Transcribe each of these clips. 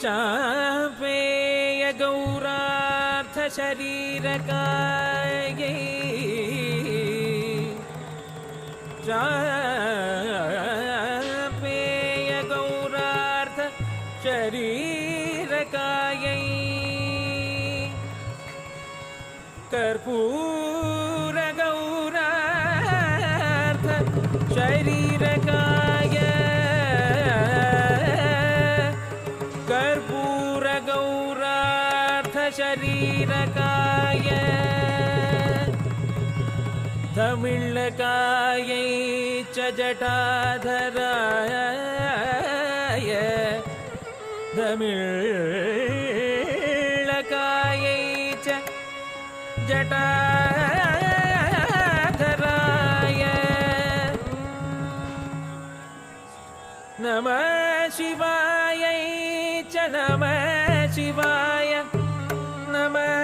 चापेय गौरार्थ शरीरकायै चापेय गौरार्थ शरीरकायै कर्पूर गौरार्थ शरीरकाय कर्पूर गौरार्थ शरीरकाय तमिळकायै च जटाधराय तमिळकायै च जटाधराय नमः शिवायै च नमः शिवाय नमः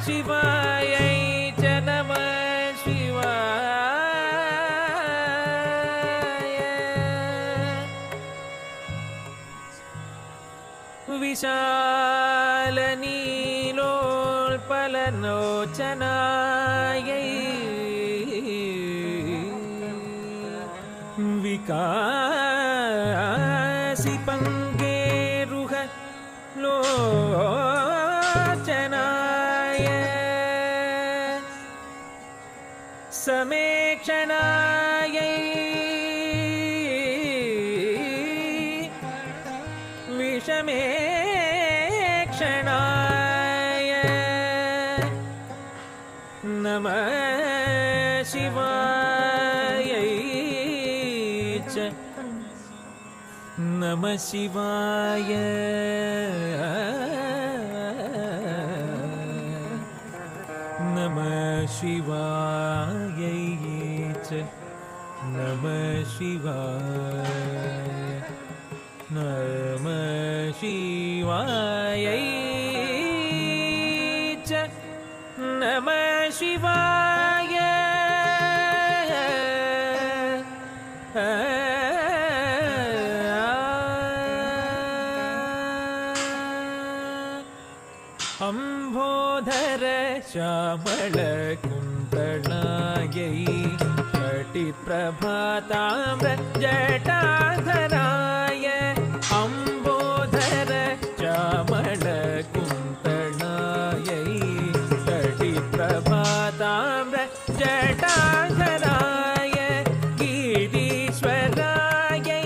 शिवायै च नमः शिवाय विशालनीलोत्पललोचनायै विकासिपङ्गेरुह लोचनाय समेक्षणायै विषमेक्षणाय नमः शिवायै च नमः शिवाय नमः शिवायै च नमः शिवाय नमः शिवायै च नमः शिवाय अम्भोधर श्यामल कुन्तलायै षटिप्रभाताम्र जटाधराय अम्भोधर श्यामल कुन्तलायै षटिप्रभाताम्र जटाधराय गिरीश्वरायै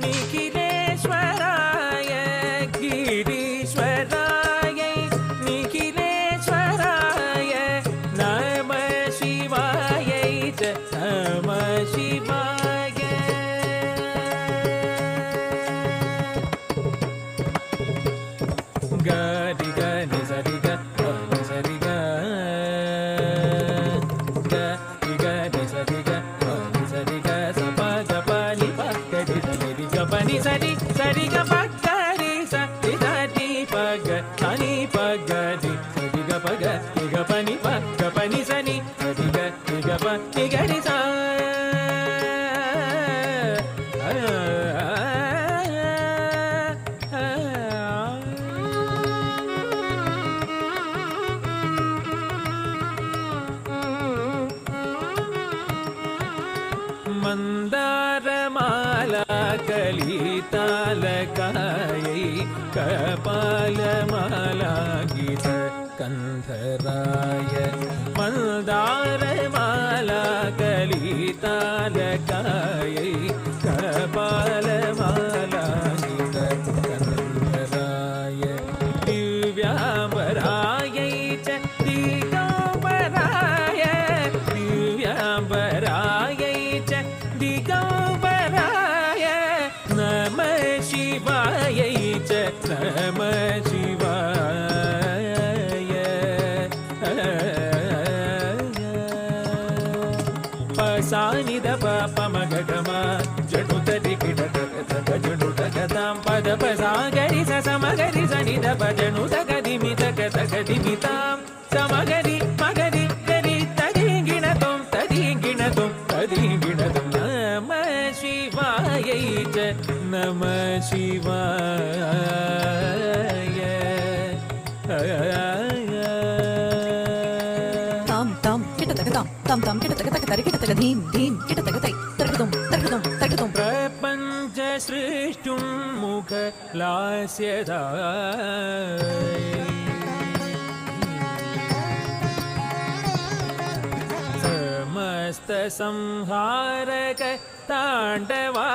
निखिलेश्वराय गिरीश्वरायै निखिलेश्वराय नमः शिवायै च नमः शिवाय गरि गनि सरि ग सरि ग गरि गनि सरि ग सरि ग सप ग प नि प ग रि ग प नि सरि सरि ग प ग रि स रि ग रि प ग नि प ग रि सरि ग प ग नि प ग प नि स नि सरि ग प नि ग रि स मन्दारमाला कलितालकायै कपालमाला गीत कंधराय मन्दारमाला कलितालकायै कपालमाला गीत कंधराय दिव्याम्बरायै च दिगम्बराय दिव्याम्बरायै च दिगम्बराय नमः शिवायै च नमः शिवाय पसानि द प म ग ग म जडुत दिकिट तक जडुत गतां पद पसा गरि स सम गरि स नि द प जडुत गदि मि तक दिमितां सम गरि मगरि गरि तदि गिणतुं नमः शिवायै च नमः शिवाय तां तां किटतकतां तां तां किटतकतक तरिकिटतक धीं धीं किटतकतै तर्कतुं तर्कतुं तर्कतुं प्रपञ्च सृष्टुं मुखलास्यदा समस्त संहारक ताण्डवा